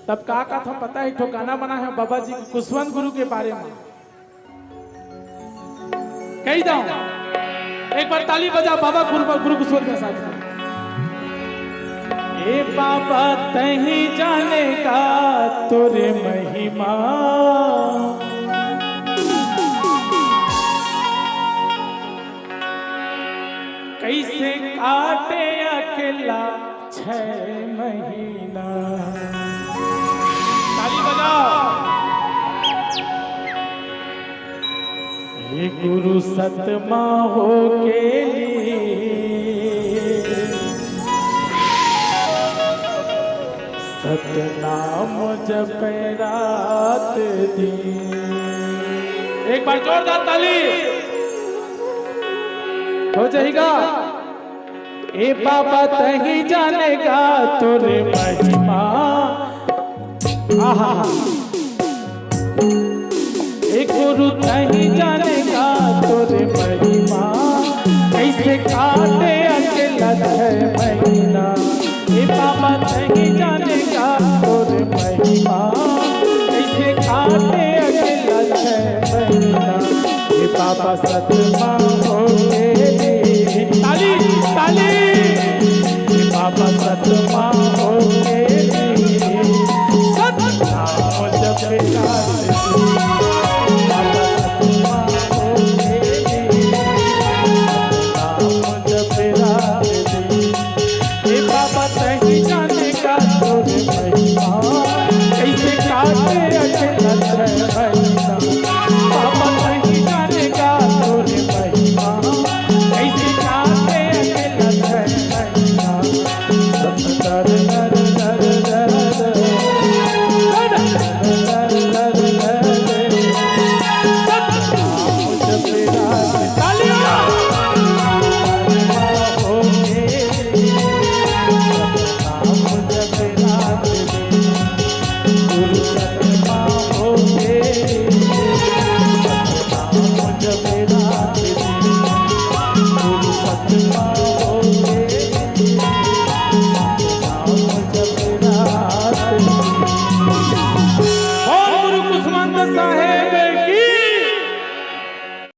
तब का था पता है, ठोकाना बना है बाबा जी कुशवंत गुरु के बारे में। कही जाओ एक बार ताली बजा बाबा गुरु कुशवंत के साथ। ए बाबा तही जाने का तोरे महिमा, कैसे काटे अकेला 6 महीना। ताली बजाओ। ये गुरु सतमा हो के लिए सतनाम जप रात दिन। एक बार जोरदार ताली हो जाएगा। ए बाबा तही जानेगा तोरे महिमा, आहा ए गुरु तही जानेगा तोरे महिमा, कैसे काटे अकेला 6 महीना। ए बाबा तही जानेगा तोरे महिमा, कैसे काटे अकेला 6 महीना। ए बाबा सतमा